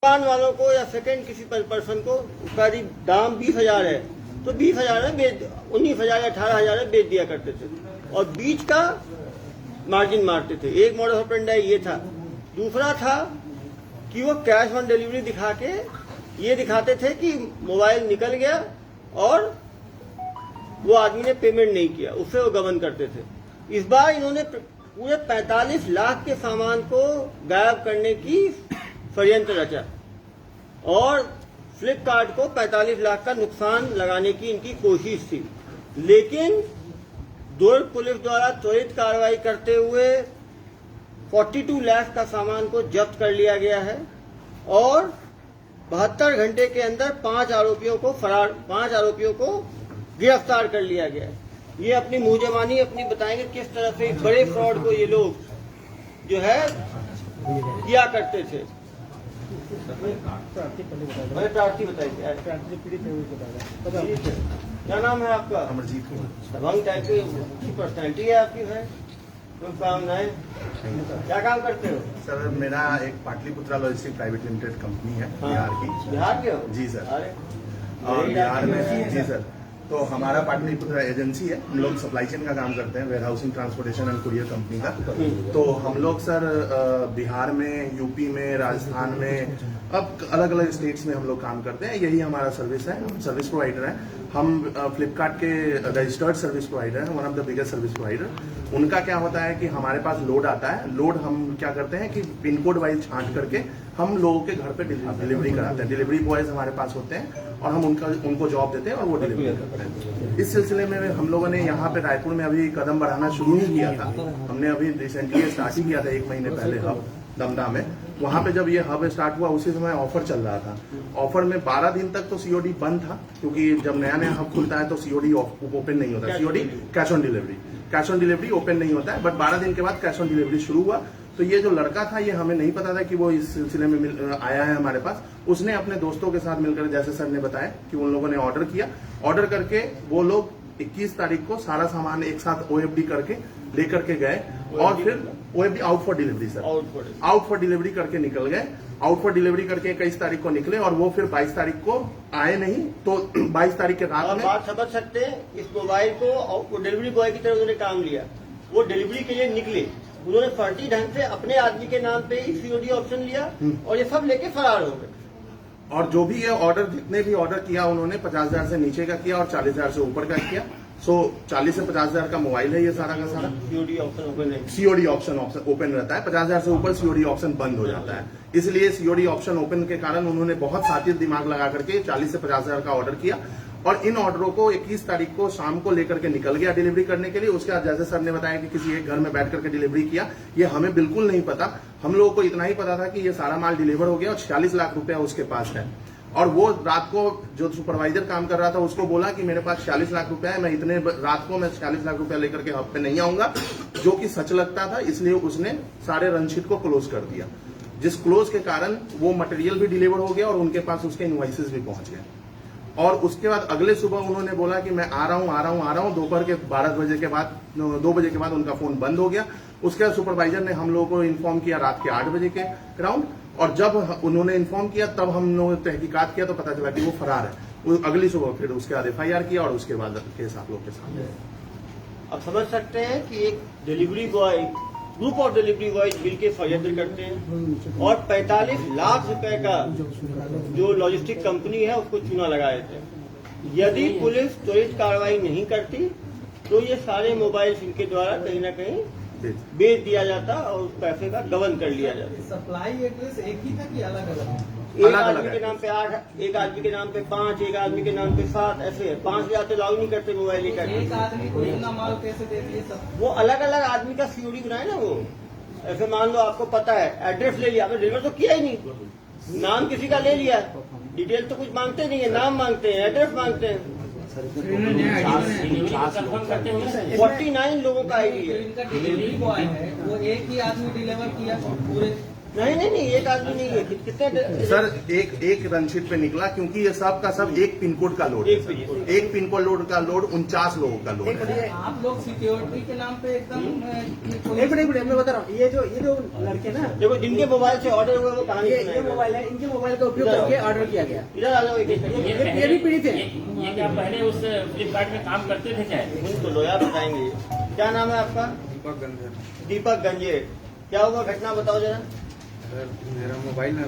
दुकान वालों को या सेकंड किसी पर्सन को उसका यदि दाम 20,000 है तो 20,000 में बेच 19,000 या 18,000 में बेच दिया करते थे और बीच का मार्जिन मारते थे। एक मॉडल ऑपरेंडी ये था। दूसरा था कि वो कैश ऑन डिलीवरी दिखा के ये दिखाते थे कि मोबाइल निकल गया और वो आदमी ने पेमेंट नहीं किया, उससे वो गबन करते थे। इस बार इन्होंने पूरे 45 लाख के सामान को गायब करने की षड्यंत्र रचा और फ्लिपकार्ट को 45 लाख का नुकसान लगाने की इनकी कोशिश थी, लेकिन दुर्ग पुलिस द्वारा त्वरित कार्रवाई करते हुए 42 लाख का सामान को जब्त कर लिया गया है और 72 घंटे के अंदर 5 आरोपियों को गिरफ्तार कर लिया गया है। ये अपनी मुंहजबानी अपनी बताएंगे किस तरह से इस बड़े फ्रॉड को ये लोग जो है किया करते थे। प्रार्थी बताइए, क्या नाम है आपका? अमरजीत कुमार। दबंग टाइप की पर्सनैलिटी है आपकी है, शुभकामनाएं। क्या काम करते हो? सर मेरा एक Pataliputra logistic private limited company है। हाँ, बिहार की। बिहार के हो? जी सर। अरे और बिहार में जी सर, तो हमारा पाटलिपुत्रा एजेंसी है। हम लोग सप्लाई चेन का काम करते हैं, warehousing, transportation and courier company का। तो हम लोग सर बिहार में, यूपी में, राजस्थान में, अब अलग अलग स्टेट्स में हम लोग काम करते हैं। यही हमारा सर्विस है, हम सर्विस प्रोवाइडर है। हम फ्लिपकार्ट के रजिस्टर्ड सर्विस प्रोवाइडर हैं, one of the biggest service provider. उनका क्या होता है कि हमारे पास लोड आता है, लोड हम क्या करते हैं कि पिन कोड वाइज छांट करके हम लोगों के घर पे डिलीवरी कराते हैं। डिलीवरी बॉयज हमारे पास होते हैं और हम उनको जॉब देते हैं और वो डिलीवरी करते हैं। इस सिलसिले में हम लोगों ने यहाँ पे रायपुर में अभी कदम बढ़ाना शुरू ही किया था। हमने अभी रिसेंटली स्टार्ट ही किया था 1 महीने पहले हब दमदा में। वहां पे जब ये हब स्टार्ट हुआ उसी समय ऑफर चल रहा था। ऑफर में 12 दिन तक तो सीओडी बंद था, क्योंकि जब नया नया हब खुलता है तो सीओडी ओपन नहीं होता। COD cash on delivery open नहीं होता है, बट 12 दिन के बाद कैश ऑन डिलीवरी शुरू हुआ। तो ये जो लड़का था, ये हमें नहीं पता था कि वो इस सिलसिले में आया है हमारे पास। उसने अपने दोस्तों के साथ मिलकर, जैसे सर ने बताया कि उन लोगों ने ऑर्डर किया, ऑर्डर करके वो लोग 21 तारीख को सारा सामान एक साथ ओएफडी करके लेकर के गए और फिर OFD out for delivery sir, out for delivery करके निकल गए। आउट फॉर डिलीवरी करके 21 तारीख को निकले और वो फिर 22 तारीख को आए नहीं। तो 22 तारीख के रात में बात समझ सकते हैं, इस मोबाइल को डिलीवरी बॉय की तरह उन्होंने काम लिया। वो डिलीवरी के लिए निकले, उन्होंने फर्जी ढंग से अपने आदमी के नाम पे ही सीओडी ऑप्शन लिया और ये सब लेके फरार हो गए। और जो भी ये ऑर्डर, जितने भी ऑर्डर किया उन्होंने 50,000 से नीचे का किया और 40,000 से ऊपर का किया। सो 40 से 50,000 का मोबाइल है ये सारा का सारा। सीओडी ऑप्शन ओपन है, सीओडी ऑप्शन ओपन रहता है। 50,000 से ऊपर सीओडी ऑप्शन बंद हो जाता है। इसलिए सीओडी ऑप्शन ओपन के कारण उन्होंने बहुत सातिर दिमाग लगा करके 40 से 50,000 का ऑर्डर किया और इन ऑर्डरों को 21 तारीख को शाम को लेकर के निकल गया डिलीवरी करने के लिए। उसके बाद जैसे सर ने बताया कि किसी एक घर में बैठ करके डिलीवरी किया, ये हमें बिल्कुल नहीं पता। हम लोगों को इतना ही पता था कि ये सारा माल डिलीवर हो गया और 46 लाख रुपया उसके पास है। और वो रात को जो सुपरवाइजर काम कर रहा था उसको बोला कि मेरे पास 46 लाख रुपया है, मैं इतने रात को मैं 46 लाख रुपया लेकर के हब पे नहीं आऊंगा, जो कि सच लगता था। इसलिए उसने सारे रनशीट को क्लोज कर दिया, जिस क्लोज के कारण वो मटेरियल भी डिलीवर हो गया और उनके पास उसके इनवॉइसेस भी पहुंच गए। और उसके बाद अगले सुबह उन्होंने बोला कि मैं आ रहा हूं। दोपहर के 12 बजे के बाद, 2 बजे के बाद उनका फोन बंद हो गया। उसके बाद सुपरवाइजर ने हम लोगों को इन्फॉर्म किया रात के 8 बजे के अराउंड, और जब उन्होंने इन्फॉर्म किया तब हम लोगों ने तहकीकात किया तो पता चला कि वो फरार है। अगली सुबह फिर उसके बाद FIR किया और उसके बाद केस आप लोग के सामने। अब समझ सकते हैं कि एक delivery boy, group of delivery boy मिल के षड्यंत्र करते हैं और 45 लाख रुपए का जो लॉजिस्टिक कंपनी है उसको चूना लगाए थे। यदि पुलिस त्वरित कार्रवाई नहीं करती तो ये सारे मोबाइल इनके द्वारा कहीं ना कहीं बेच दिया जाता और उस पैसे का गबन कर लिया जाता। सप्लाई एड्रेस एक ही था कि अलग अलग? एक आदमी के नाम पे 8, एक आदमी के नाम पे 5, एक आदमी के नाम पे 7, ऐसे 5,000 से लाउ नहीं करते मोबाइल लेकर। एक आदमी को इतना माल कैसे दे दिए सब? वो अलग अलग आदमी का सीओडी बनाए ना। वो ऐसे मान लो आपको पता है, एड्रेस ले लिया, आपने डिलीवर तो किया ही नहीं, नाम किसी का ले लिया, डिटेल तो कुछ मांगते नहीं है, नाम मांगते हैं, एड्रेस मांगते हैं। 49 लोगों का आईडी है। इनका डिलीवरी बॉय है, वो एक ही आदमी डिलीवर किया पूरे नहीं, एक आदमी नहीं है। कितने सर एक रनशीट पे निकला, क्योंकि ये सब का सब एक पिन कोड का लोड है। एक पिन कोड लोड का लोड 49 लोगों का लोड है। आप लोग सिक्योरिटी के नाम पे एकदम एक मिनट मैं बता रहा हूँ। ये जो लड़के ना, देखो जिनके मोबाइल से ऑर्डर हुआ वो कहानी ये मोबाइल है, इनके मोबाइल का उपयोग करके ऑर्डर किया गया। इधर आ जाओ। ये भी पीड़ित है। ये क्या पहले उस फ्लिपकार्ट में काम करते थे क्या? तो लोया बताएंगे। क्या नाम है आपका? दीपक गंजेर। क्या हुआ घटना बताओ जरा। सर मेरा मोबाइल ना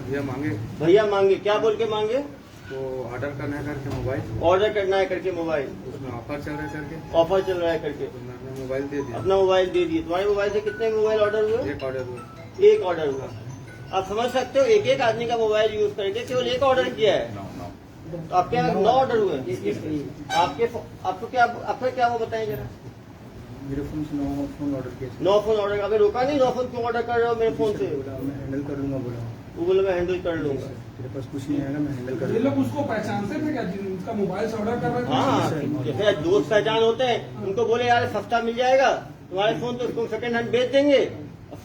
भैया मांगे, क्या बोल के मांगे? तो ऑर्डर करना है करके मोबाइल, ऑर्डर करना है करके मोबाइल, उसमें ऑफर चल रहा है करके, ऑफर चल रहा है करके तो मैंने मोबाइल दे दिया। अपना मोबाइल दे दिए। तुम्हारे मोबाइल से कितने मोबाइल ऑर्डर हुए? एक ऑर्डर हुआ। एक ऑर्डर हुआ। आप समझ सकते हो, एक आदमी का मोबाइल यूज करके केवल एक ऑर्डर किया है। तो आपके यहाँ 9 ऑर्डर हुए। आपको क्या वो बताएं जरा। मेरे फोन से 9 फोन ऑर्डर किए थे। 9 फोन ऑर्डर। अभी रोका नहीं? 9 फोन क्यों ऑर्डर कर रहे हो मेरे फोन से? मैं हैंडल कर लूंगा बोला। वो बोले मैं हैंडल कर लूंगा। तेरे पास कुछ नहीं आएगा, मैं हैंडल कर ये लोग उसको पहचानते थे क्या जिनका मोबाइल से ऑर्डर कर रहे थे? हाँ, जैसे दोस्त पहचान होते हैं, उनको बोले यार सस्ता मिल जाएगा तुम्हारे फोन, तो उसको सेकंड हैंड बेच देंगे।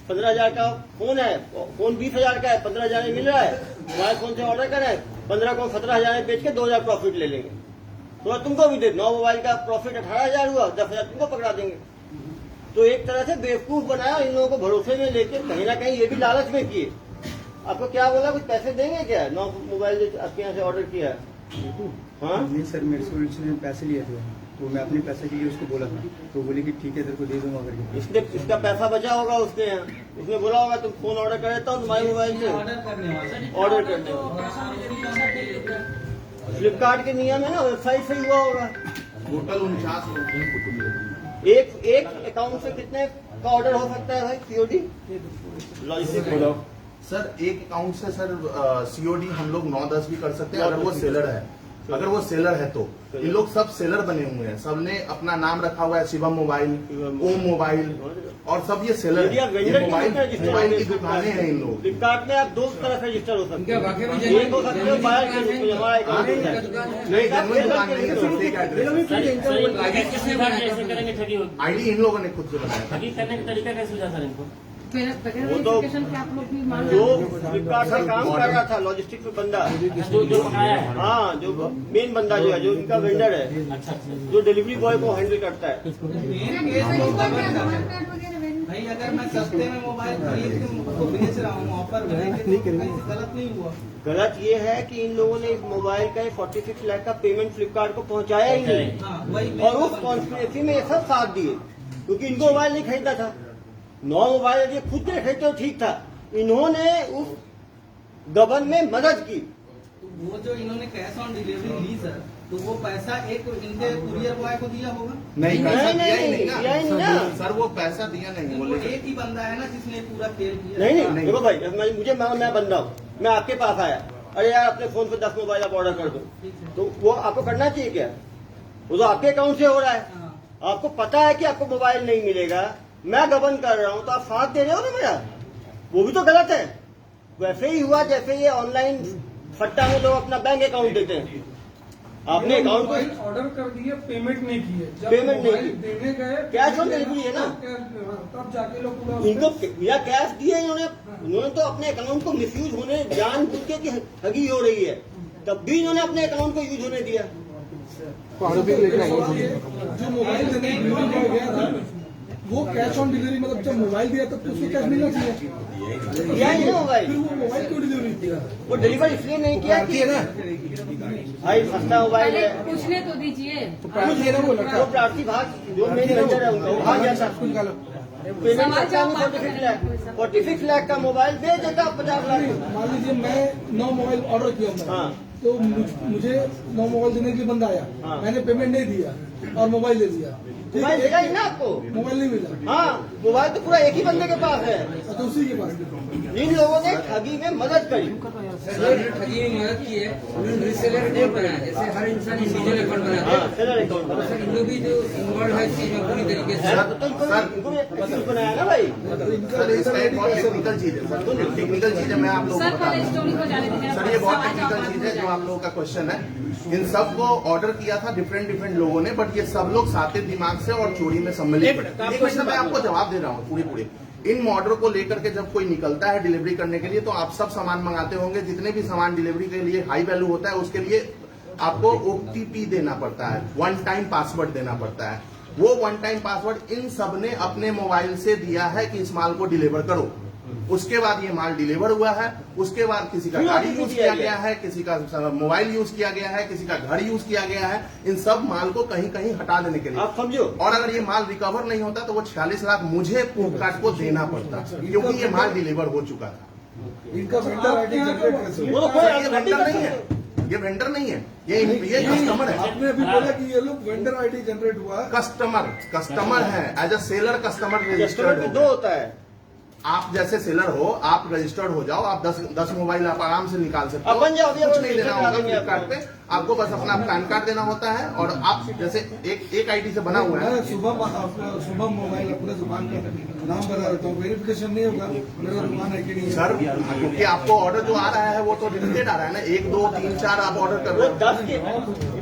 15,000 का फोन है, फोन 20,000 का है, 15,000 में मिल रहा है। तुम्हारे फोन से ऑर्डर करें, 15 को 17,000 में बेच के 2,000 प्रॉफिट ले लेंगे। तो तुमको भी दे 9 मोबाइल का प्रॉफिट 18,000 हुआ, 10,000 तुमको पकड़ा देंगे। तो एक तरह से बेवकूफ बनाया, इन लोगों को भरोसे में लेके कहीं ना कहीं ये भी लालच में किए। आपको क्या बोला, कुछ पैसे देंगे क्या? 9 मोबाइल जो आपके यहाँ से ऑर्डर किया है। हाँ नहीं सर, मेरे से उसने पैसे लिए थे, तो मैं अपने पैसे के लिए उसको बोला था, तो बोले कि ठीक है तेरे को दे दूंगा करके। इसका पैसा बचा होगा उसने यहाँ, उसने बोला होगा तुम फोन ऑर्डर कर देता हूँ तुम्हारे मोबाइल से। ऑर्डर करने वाला ऑर्डर करने फ्लिपकार्ट के नियम है ना, वेबसाइट से हुआ होगा। टोटल 49 लोग। एक अकाउंट से कितने का ऑर्डर हो सकता है भाई? सीओडी लॉजिस्टिक बोलो। सर एक अकाउंट से सर सीओडी हम लोग 9-10 भी कर सकते हैं, अगर वो सेलर है। अगर वो सेलर है तो ये लोग सब सेलर बने हुए हैं, सबने अपना नाम रखा हुआ है, शिवम मोबाइल, ओम मोबाइल, और सब ये सेलर यदि आप है। वेंडर ये मोबाइल की दुकानें हैं इन लोग। फ्लिपकार्ट में आप 2 तरह से रजिस्टर हो सकते हैं। एक हो सकते हो बायर के रूप में, हमारा अकाउंट होता है। नहीं, जेन्युइन दुकान नहीं है सर, फेक एड्रेस। कैसे करेंगे ठगी होगी? आईडी इन लोगों ने खुद से बनाया था। ठगी करने का तरीका कैसे सुझा सर इनको? वो तो जो फ्लिपकार्ट का काम कर रहा था लॉजिस्टिक में बंदा, जो पकाया है। हाँ जो मेन बंदा जो है, जो इनका वेंडर है, अच्छा अच्छा। जो डिलीवरी बॉय को हैंडल करता है। भाई अगर मैं सस्ते में मोबाइल खरीद के उनको बेच रहा हूँ ऑफर में, तो गलत नहीं हुआ। गलत ये है कि इन लोगों ने इस मोबाइल का 46 लाख का पेमेंट फ्लिपकार्ट को पहुंचाया ही नहीं, हाँ वही और उस कॉन्स्पिरेसी में ये सब साथ दिए, क्योंकि इनको मोबाइल नहीं खरीदा था। 9 मोबाइल यदि खुद ने खरीदते तो ठीक था, इन्होंने उस गबन में मदद की। वो जो इन्होंने कैश ऑन डिलीवरी ली सर, तो वो पैसा एक इनके कुरियर बॉय को दिया होगा? नहीं, पैसा नहीं, दिया ही नहीं दिया ही नहीं ना ना। सर, वो पैसा दिया नहीं। वो बोले एक ही बंदा है ना जिसने पूरा खेल किया। नहीं देखो भाई, मुझे मैं बंदा हूँ, मैं आपके पास आया, अरे यार अपने फोन पे 10 मोबाइल आप ऑर्डर कर दो, तो वो आपको करना चाहिए क्या? वो तो आपके अकाउंट से हो रहा है। हाँ। आपको पता है कि आपको मोबाइल नहीं मिलेगा, मैं गबन कर रहा हूँ, तो आप साथ दे रहे हो ना मेरा, वो भी तो गलत है। वैसे ही हुआ जैसे ये ऑनलाइन सट्टा में लोग अपना बैंक अकाउंट देते हैं। आपने अकाउंट मोबाइल को ऑर्डर कर दिए, पेमेंट नहीं किए, जब पेमेंट नहीं मोबाइल की। देने गए कैश ऑन डिलीवरी है ना, तब जाके लोग पूरा इनको या कैश दिए इन्होंने तो अपने अकाउंट को मिसयूज होने जानबूझ के कि ठगी हो रही है, तब भी इन्होंने अपने अकाउंट को यूज होने दिया। जो मोबाइल देने डिलीवरी बॉय गया था, वो कैश ऑन डिलीवरी, मतलब जब मोबाइल दिया तब तो उसको कैश मिलना चाहिए। दिया ही नहीं मोबाइल, फिर वो मोबाइल क्यों डिलीवरी किया? वो डिलीवर इसलिए नहीं किया कि भाई सस्ता मोबाइल है। पूछने तो दीजिए। वो प्रार्थी भाग जो मेन वेंडर है उनका, वो भाग जाता। पेमेंट करता हूँ 46 लाख का मोबाइल बेच देता 50 लाख। मान लीजिए मैं 9 मोबाइल ऑर्डर किया मैं, हाँ। तो मुझे 9 मोबाइल देने के लिए बंदा आया, हाँ। मैंने पेमेंट नहीं दिया और मोबाइल ले लिया, मोबाइल देगा ही ना आपको, मोबाइल नहीं मिला, हाँ मोबाइल तो पूरा एक ही बंदे के पास है। तो उसी के पास। इन लोगों ने ठगी में मदद करी। ठगी में मदद की है, उन्होंने रीसेलर अकाउंट बनाया, जैसे हर इंसान इंडिविजुअल अकाउंट बनाता है। हाँ सेलर अकाउंट बना। सर इन लोग भी जो इन्वॉल्व है इस चीज में पूरी तरीके से। तो इनको भी एक्टिव बनाया ना भाई। सर इसका एक बहुत टेक्निकल चीज है सर, टेक्निकल चीज है, मैं आप लोगों को सर बता पहले रहा हूँ। स्टोरी को जाने दीजिए। सर ये बहुत टेक्निकल चीज है जो आप लोगों का क्वेश्चन है। इन सब को ऑर्डर किया था डिफरेंट लोगों ने, बट ये सब लोग साथे दिमाग से और चोरी में सम्मिलित थे। एक मिनट मैं आपको जवाब दे रहा हूँ पूरी। इन ऑर्डर को लेकर के जब कोई निकलता है डिलीवरी करने के लिए, तो आप सब सामान मंगाते होंगे, जितने भी सामान डिलीवरी के लिए हाई वैल्यू होता है उसके लिए आपको OTP देना पड़ता है, वन टाइम पासवर्ड देना पड़ता है। वो वन टाइम पासवर्ड इन सब ने अपने मोबाइल से दिया है कि इस माल को डिलीवर करो। उसके बाद ये माल डिलीवर हुआ है, उसके बाद किसी का गाड़ी यूज किया गया है, किसी का मोबाइल यूज किया गया है, किसी का घर यूज किया गया है, इन सब माल को कहीं कहीं हटा देने के लिए। आप समझो, और अगर ये माल रिकवर नहीं होता तो वो 46 लाख मुझे फ्लिपकार्ट को देना पड़ता, क्योंकि ये माल डिलीवर हो चुका था। इनका वेंडर आईडी जनरेट कैसे वो हुआ? तो कोई ये वेंडर नहीं है, ये वेंडर नहीं है, ये कस्टमर है। आपने अभी बोला कि ये लोग वेंडर आईडी जनरेट हुआ। कस्टमर है, as a seller customer customer registered में हो। दो होता है। आप जैसे सेलर हो, आप रजिस्टर्ड हो जाओ, आप 10 मोबाइल आप आराम से निकाल सकते हो। अब बन जाओ, कुछ नहीं देना होगा रजिस्टर करा फ्लिपकार्ट पे, आपको बस अपना पैन कार्ड देना होता है। और आप जैसे एक आईडी से बना हुआ है। मैं सुबह मोबाइल अपने दुकान का नाम बता देता हूँ, वेरिफिकेशन नहीं होगा मेरा दुकान है कि नहीं है। सर, क्योंकि आपको ऑर्डर जो आ रहा है वो तो लिमिटेड आ रहा है ना, 1 2 3 4 आप ऑर्डर कर वो रहे हो।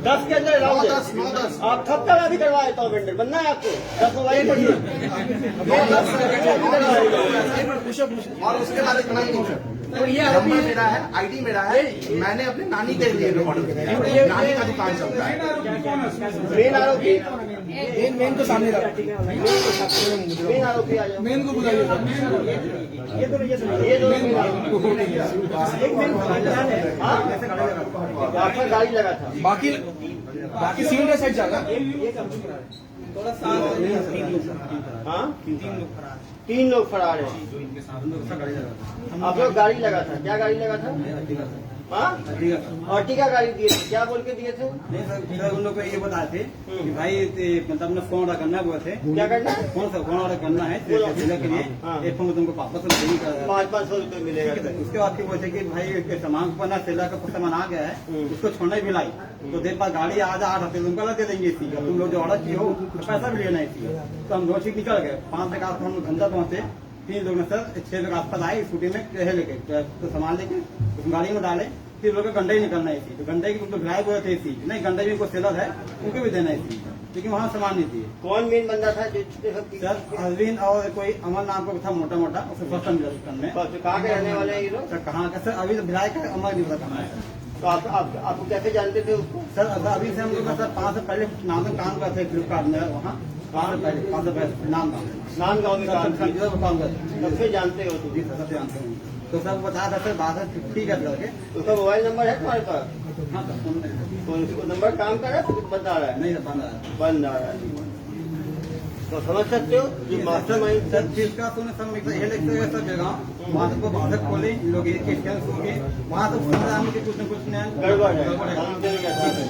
10 के अंदर अलाउड 9 10 है। आप कब तक अभी करवा देता हूँ वेंडर, बनना है आपको 10 मोबाइल और उसके बाद इतना ही नहीं सर, नंबर मेरा है, आईडी मेरा है, मैंने अपने नानी के लिए ऑर्डर किया, नानी का दुकान चलता है। मेन आरोपी मेन को सामने रख, मेन आरोपी आ जाओ। मेन को बुलाइए। ये दो मेन आरोपी। एक मेन हाँ? आपका गाड़ी लगा था। बाकी सीनियर साइड जाएगा। थोड़ा साथ हाँ, 3 लोग फरार है। आप लोग गाड़ी लगा था, क्या गाड़ी लगा था? हाँ, अर्टिगा गाड़ी दिए थे, क्या बोल के दिए थे? नहीं सर, उन लोग को ये बताए थे कि भाई मतलब अपना फोन ऑर्डर करना है, बोले थे क्या करना है? फोन ऑर्डर करना है सेलर के लिए। हाँ। एक फोन तुमको वापस नहीं कर 500 रुपए मिलेगा। उसके बाद फिर बोलते कि भाई इसके सामान पर ना सेलर का कुछ सामान आ गया है, उसको छोड़ना ही मिलाई तो देर बाद गाड़ी आधा 8 हफ्ते तुमको अलग दे देंगे इसी का, तुम लोग जो ऑर्डर किए हो तो पैसा भी लेना है इसी। तो हम 2 चीज निकल गए, 5 तक आसपास हम धंधा पहुंचे। 3 लोग ने सर 6 लोग आसपास आए स्कूटी में कहे लेके तो सामान लेके उस गाड़ी में डाले। फिर लोग गंडा ही निकलना है इसी, तो गंडे की भिलाई बोले थे इसी, नहीं गंडे भी कोई सेलर है उनको भी देना है इसी, लेकिन वहाँ सामान नहीं दिए। कौन मेन बंदा था जो इतने सब सर अरविंद और कोई अमर नाम का था, मोटा मोटा, उसे फर्स्ट मिला दुकान में। तो कहाँ के रहने वाले हैं ये लोग? सर कहाँ का? सर अभी तो भिलाई का अमर नहीं पता कहाँ है। तो आपको कैसे जानते थे उसको? सर अभी से हम लोग सर 5 साल पहले नाम से काम करते फ्लिपकार्ट में, वहाँ 5 साल पहले नाम नानगांव में काम किया, काम करते। सबसे जानते हो तुम? जी सर, सबसे जानते हैं। तो सब बता था सर, बात ठीक है करके। उसका मोबाइल नंबर है तुम्हारे पास? हाँ सर, फोन नहीं तो उसको नंबर काम कर रहा है तो बता रहा है? नहीं सर, बंद आया। बंद आ रहा है। तो समझ सकते हो ये मास्टर माइंड सर जिसका सुने सब ये लिखते हुए सब जगह वहाँ तक बाधक खोले लोग एक स्कैन हो गए, वहाँ तो कुछ न कुछ गड़बड़ है।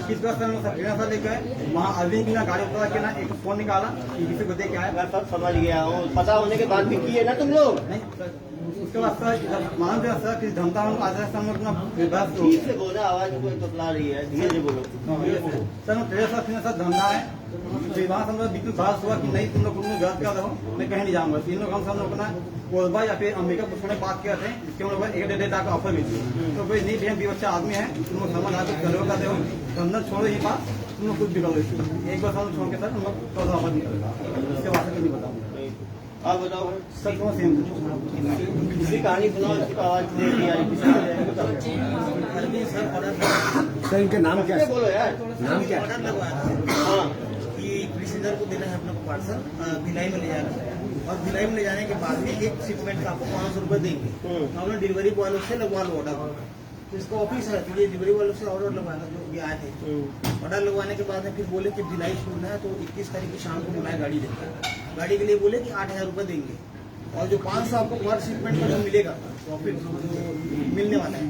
किसका सर सब सर लेकर वहाँ अरविंद की ना गाड़ी उतरा के ना एक फोन निकाला कि किसी को दे के आया। मैं सब समझ गया हूँ, पता होने के बाद भी किए ना तुम लोग? नहीं सर, उसके बाद सर मान दिया सर कि धमता हम आज हम अपना बस ठीक से बोलो, आवाज कोई तबला रही है, धीरे से बोलो। सर तेरे साथ सर धंधा है। फिर वहाँ से हम लोग बिल्कुल बहस हुआ कि नहीं तुम लोग गलत कर रहे हो, मैं कहीं नहीं जाऊंगा। 3 लोग हम सब लोग अपना कोलबा या फिर अंबिका पुष्प में बात किया थे, जिसके हम लोग 1.5 लाख का ऑफर भी दिए। तो भाई नहीं भैया 20 बच्चा आदमी है, तुम लोग समझ आकर करो कर दो, धंधा छोड़ो ही बात, तुम लोग कुछ भी करो। एक बार हम छोड़ के सर हम लोग 14 ऑफर निकलेगा, इसके बाद नहीं बताऊंगा। आप बताओ सर तुम सेम किसी कहानी सुनाओ, इसकी तो आवाज दे दी सर इनका नाम क्या है? बोलो यार, नाम क्या है? ऑर्डर लगवाया था हाँ कि प्रिसीजर को देना है अपने को पार्सल भिलाई में ले जाना है, और भिलाई में ले जाने के बाद में एक शिपमेंट का आपको 500 रुपए देंगे। तो हमने डिलीवरी बॉय से लगवा लो ऑर्डर, तो इसका ऑफिस है, तो ये डिलीवरी वालों से ऑर्डर लगवाना जो ये आए थे। ऑर्डर लगवाने के बाद में फिर बोले कि भिलाई छोड़ना है, तो 21 तारीख की शाम को बुलाए गाड़ी देंगे। गाड़ी के लिए बोले कि 8000 रुपए देंगे, और जो 500 आपको पर शिपमेंट का जो मिलेगा प्रॉफिट जो मिलने वाला है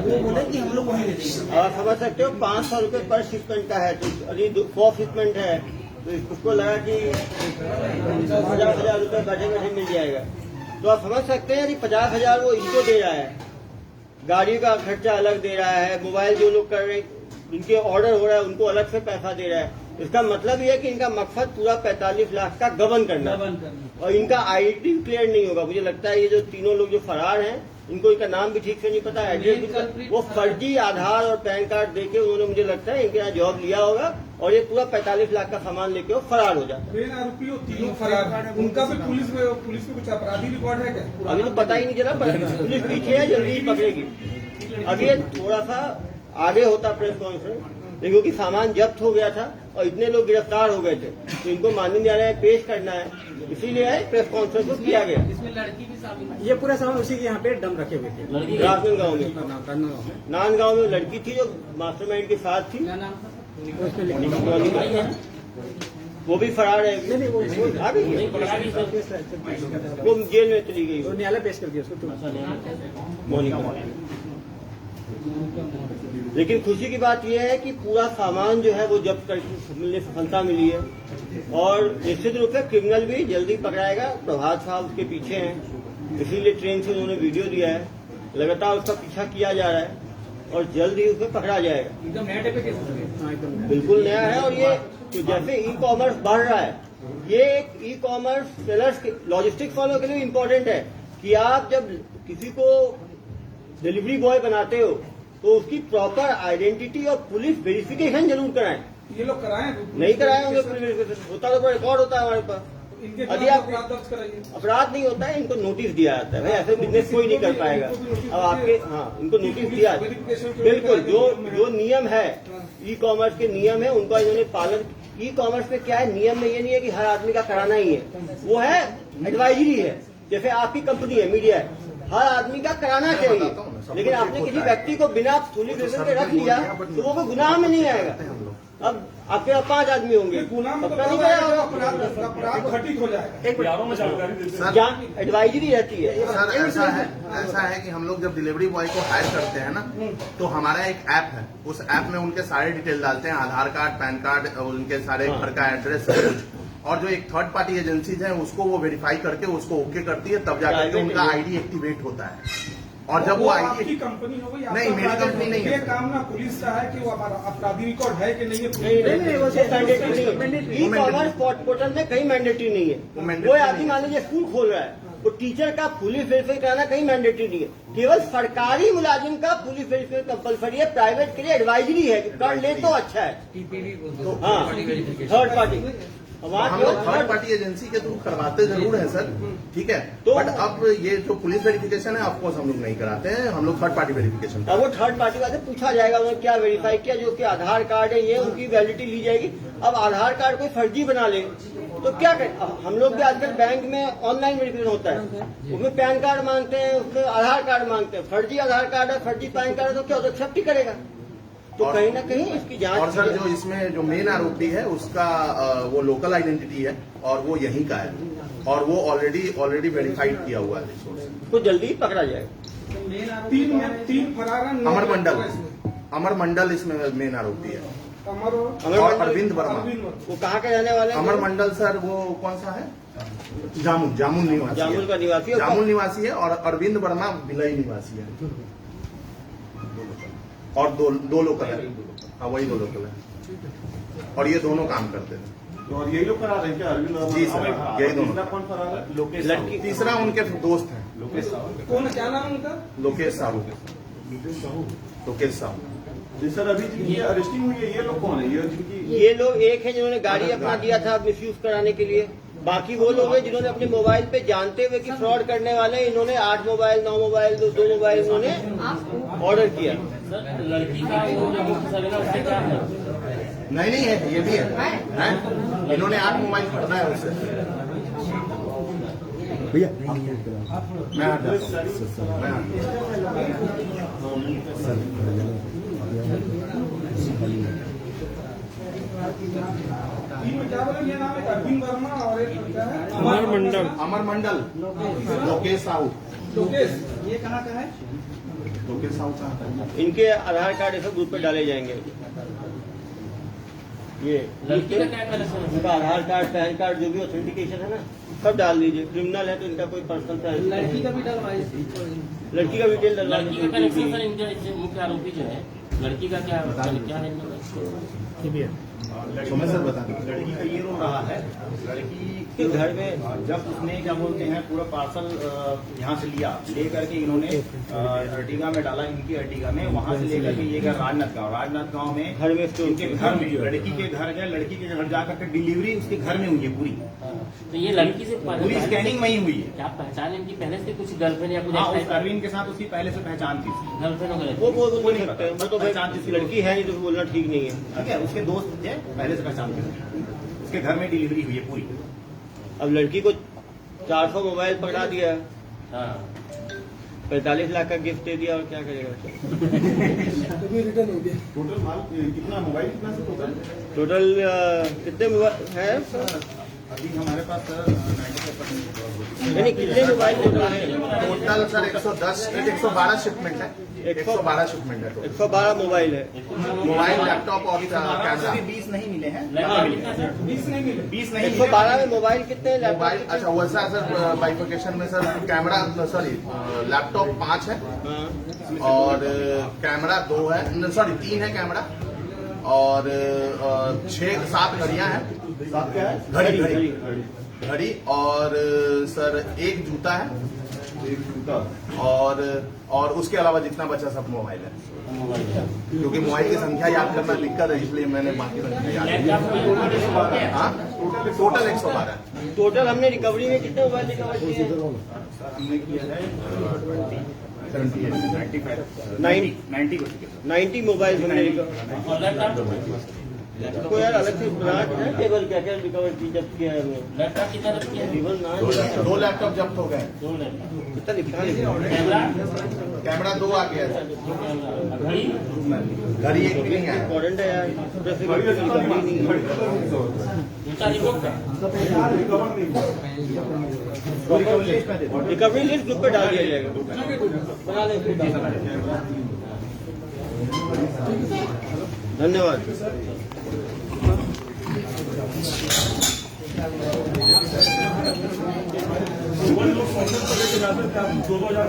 वो बोले कि हम लोग वहीं दे देंगे। आप समझ सकते हो 500 रुपए पर शिपमेंट का है, तो अभी 100 शिपमेंट है, तो उसको लगा कि 50,000 रुपए बैठे बैठे मिल जाएगा। तो आप समझ सकते हैं कि 50,000 वो इनको दे रहा है, गाड़ी का खर्चा अलग दे रहा है, मोबाइल जो लोग कर रहे हैं उनके ऑर्डर हो रहा है उनको अलग से पैसा दे रहा है। इसका मतलब ये है कि इनका मकसद पूरा 45 लाख का गबन करना और इनका आईडी क्लियर नहीं होगा। मुझे लगता है ये जो तीनों लोग जो फरार हैं, इनको इनका नाम भी ठीक से नहीं पता, एड्रेस भी, वो फर्जी आधार और पैन कार्ड देके उन्होंने मुझे लगता है इनके यहाँ जॉब लिया होगा और ये पूरा 45 लाख का सामान लेके वो फरार हो जाता है। मेन आरोपी वो तीनों फरार, उनका भी पुलिस में कुछ अपराधी रिकॉर्ड है क्या? अभी तो पता ही नहीं चला, पुलिस पीछे है, जल्दी ही पकड़ेगी। अभी ये थोड़ा सा आगे होता प्रेस कॉन्फ्रेंस, लेकिन क्योंकि सामान जब्त हो गया था और इतने लोग गिरफ्तार हो गए थे तो इनको माननीय न्यायालय में पेश करना है, इसीलिए प्रेस कॉन्फ्रेंस को किया गया। इसमें लड़की भी शामिल है। ये पूरा सामान उसी के यहाँ पे डम रखे हुए थे। लड़की राजनांदगांव में, नांदगांव में लड़की थी जो मास्टरमाइंड के साथ थी, क्या नाम था? वो भी फरार है, आ गई है। नहीं पकड़ा भी सर। वो जेल में चली गई तो न्यायालय पेश कर दिया उसको। मोनिका। लेकिन खुशी की बात यह है कि पूरा सामान जो है वो जब्त करके मिलने सफलता मिली है और निश्चित रूप से क्रिमिनल भी जल्दी पकड़ाएगा। प्रभात साहब उसके पीछे हैं, इसीलिए ट्रेन से उन्होंने वीडियो दिया है, लगातार उसका पीछा किया जा रहा है और जल्द ही उसे पकड़ा जाएगा। एकदम नया टाइप के बिल्कुल नया है। और ये तो जैसे ई कॉमर्स बढ़ रहा है, ये एक ई कॉमर्स सेलर्स के लॉजिस्टिक्स वालों के लिए इम्पोर्टेंट है कि आप जब किसी को डिलीवरी बॉय बनाते हो तो उसकी प्रॉपर आइडेंटिटी और पुलिस वेरिफिकेशन जरूर कराएं। ये लोग कराए नहीं कराए होंगे पुलिस वेरिफिकेशन, होता तो रिकॉर्ड होता है हमारे पास। इनके यदि आप खिलाफ दर्ज कराइए। अपराध नहीं होता है, इनको नोटिस दिया जाता है, भाई ऐसे बिजनेस कोई नहीं कर पाएगा। अब आपके इनको नोटिस दिया जाता है। बिल्कुल, जो नियम है ई कॉमर्स के नियम है उनका इन्होंने पालन। ई कॉमर्स में क्या है, नियम में ये नहीं है कि हर आदमी का कराना ही है, वो है एडवाइजरी है। जैसे आपकी कंपनी है, मीडिया है, हर आदमी का कराना चाहिए, लेकिन आपने किसी व्यक्ति को बिना पुलिस वेरिफिकेशन के रख लिया तो वो कोई गुनाह में नहीं आएगा। अब आपके 5 आदमी होंगे, गुनाह में पक्का नहीं कराया अपराध घटित हो जाएगा। जहाँ एडवाइजरी रहती है। सर ऐसा है कि हम लोग जब डिलीवरी बॉय को हायर करते हैं ना, तो हमारा एक ऐप है, उस ऐप में उनके सारे डिटेल डालते हैं, आधार कार्ड, पैन कार्ड, उनके सारे घर का एड्रेस, सब कुछ। और जो एक थर्ड पार्टी एजेंसीज है उसको वो वेरीफाई करके उसको ओके करती है, तब जाकर के उनका आईडी एक्टिवेट होता है। और जब वो आपकी आईडी कंपनी हो गई, नहीं, मेरी कंपनी नहीं है। ये काम ना पुलिस का है कि वो हमारा अपराधी रिकॉर्ड है कि नहीं है। नहीं, वो मैंडेटरी नहीं है। ई कॉमर्स पोर्टल में कहीं मैंडेटरी नहीं है। कोई आदमी मान लीजिए स्कूल खोल रहा है, वो टीचर का पुलिस वेरीफाई कराना कहीं मैंडेटरी नहीं है। केवल सरकारी मुलाजिम का पुलिस वेरीफाई कंपलसरी है, प्राइवेट के लिए एडवाइजरी है, कर ले तो अच्छा है। हाँ, थर्ड पार्टी हम लोग थर्ड पार्टी एजेंसी के थ्रू करवाते जरूर है सर, ठीक है, तो बट अब ये जो पुलिस वेरिफिकेशन है ऑफकोर्स हम लोग नहीं कराते हैं, हम लोग थर्ड पार्टी वेरिफिकेशन। अब वो थर्ड पार्टी वाले पूछा जाएगा उन्होंने क्या वेरीफाई किया, जो कि आधार कार्ड है ये उनकी वैलिडिटी ली जाएगी। अब आधार कार्ड कोई फर्जी बना ले तो क्या करें। हम लोग भी आजकल बैंक में ऑनलाइन वेरिफिकेशन होता है, उसमें पैन कार्ड मांगते हैं, उसमें आधार कार्ड मांगते हैं। फर्जी आधार कार्ड है, फर्जी पैन कार्ड है, तो क्या होता है, एक्सेप्ट ही करेगा। तो कहीं ना कहीं इसकी जांच। और सर जो इसमें जो मेन आरोपी है उसका वो लोकल आइडेंटिटी है और वो यहीं का है और वो ऑलरेडी वेरीफाइड किया हुआ है, तो जल्दी ही पकड़ा जाएगा। तीन फरार हैं। अमर मंडल इसमें मेन आरोपी है अमर और अरविंद वर्मा। वो कहाँ के रहने वाले हैं? अमर मंडल सर वो कौन सा है, जामुन निवासी, जामुन का निवासी है। जामुन निवासी है और अरविंद वर्मा भिलाई निवासी है और दो लोकल है। हाँ, वही 2 लोकल है और ये दोनों काम करते थे। और यही लोग करा रहे हैं क्या? अरविंद? जी सर, यही दोनों। कौन फरार है? लोकेश लड़की तीसरा उनके दोस्त हैं, लोकेश साहू। कौन, क्या नाम उनका? लोकेश साहू। जी सर, अभी जिनकी अरेस्टिंग हुई है ये लोग कौन है? ये जिनकी ये लोग एक है जिन्होंने गाड़ी अपना दिया था मिसयूज कराने के लिए, बाकी वो लोग हैं जिन्होंने अपने मोबाइल पे जानते हुए कि फ्रॉड करने वाले हैं, इन्होंने 8 मोबाइल 9 मोबाइल 2 मोबाइल इन्होंने ऑर्डर किया। सर लड़की का वो जो मुख्य सवेरा उससे क्या है? नहीं है, ये भी है। इन्होंने 8 मोबाइल खरीदा है उससे। भैया मैं हट जाता हूँ, मैं हट जाता तीन क्या बोले, ये नाम है अरविंद वर्मा और एक क्या है? अमर मंडल, लोकेश साहू। लोकेश, ये कहाँ का है? लोकेश साहू कहाँ है? इनके आधार कार्ड ऐसे ग्रुप पे डाले जाएंगे। ये लड़की का क्या कनेक्शन है? उनका आधार कार्ड, पैन कार्ड, जो भी ऑथेंटिकेशन है ना, सब डाल दीजिए। क्रिमिनल है तो इनका कोई पर्सनल लड़की का भी डलवाए। लड़की का डिटेल डलवा लड़की का कनेक्शन सर, इनके मुख्य आरोपी जो है लड़की का क्या है इनका? मैं सर बता दूं। लड़की का ये रो रहा है, लड़की के घर में जब उसने क्या बोलते हैं पूरा पार्सल यहाँ से लिया, ले करके इन्होंने अर्टिगा में डाला, इनकी अर्टिगा में, वहां से लेकर के ये गया राजनाथ गांव में घर में उनके घर में, लड़की के घर गए, लड़की के घर जाकर के डिलीवरी उसके घर में हुई है पूरी, तो ये लड़की से पूरी स्कैनिंग वहीं हुई है। क्या पहचान इनकी पहले से कुछ गर्लफ्रेंड या कुछ हाँ, उस अरविंद के साथ उसकी पहले से पहचान थी, गर्लफ्रेंड वगैरह? वो बोल नहीं सकते, वो तो भाई लड़की है नहीं तो लड़की ठीक नहीं है। ठीक है, उसके दोस्त थे पहले से पहचान थे, उसके घर में डिलीवरी हुई है पूरी। अब लड़की को 400 मोबाइल पकड़ा दिया, हाँ 45 लाख का गिफ्ट दे दिया, और क्या करेगा? तो भी रिटर्न हो गया। टोटल माल कितना मोबाइल कितना से टोटल? टोटल कितने मोबाइल है? अभी हमारे पास 95% यानी कितने मोबाइल टोटल है? टोटल सर 112 शिपमेंट है, 112 शिपमेंट है टोटल। 112 मोबाइल है। मोबाइल, लैपटॉप और कैमरा। 20 नहीं मिले हैं, लड़का कितना सर? 20 नहीं मिले। 112 में मोबाइल कितने हैं? मोबाइल अच्छा वैसा सर बाइफिकेशन में सर कैमरा सॉरी लैपटॉप 5 है हाँ। और कैमरा 2 है, सॉरी 3 है कैमरा, और 6-7 घड़ियां हैं, क्या है? घड़ी घड़ी और सर 1 जूता है, एक जूता। और उसके अलावा जितना बचा सब मोबाइल है, क्योंकि मोबाइल की संख्या याद करना दिक्कत है, इसलिए मैंने बाकी संख्या याद की। हाँ टोटल 112। टोटल हमने रिकवरी में कितने मोबाइल रिकवर किए हैं? हमने किया है 90 को चुके हैं। 90 मोबाइल हमने रिकवर। और लैपटॉप? को यार अलग से ब्रांच है, टेबल क्या क्या रिकवर की जब्त किया है हमने? लैपटॉप कितना रख किया? टेबल ना 2 लैपटॉप जब्त हो गए। 2 लैपटॉप। कितना लिखा है? कैमरा? कैमरा 2 आ गया है, घड़ी? घड़ी 1 भी नहीं आया। इम्पोर्टेंट है यार, पूरा से रिकवरी नहीं है। जूता रिपोर्ट का? रिकवरी लिस्ट ग्रुप पे डाल दिया जाएगा, बना लें। धन्यवाद। लोग 2-2 हजार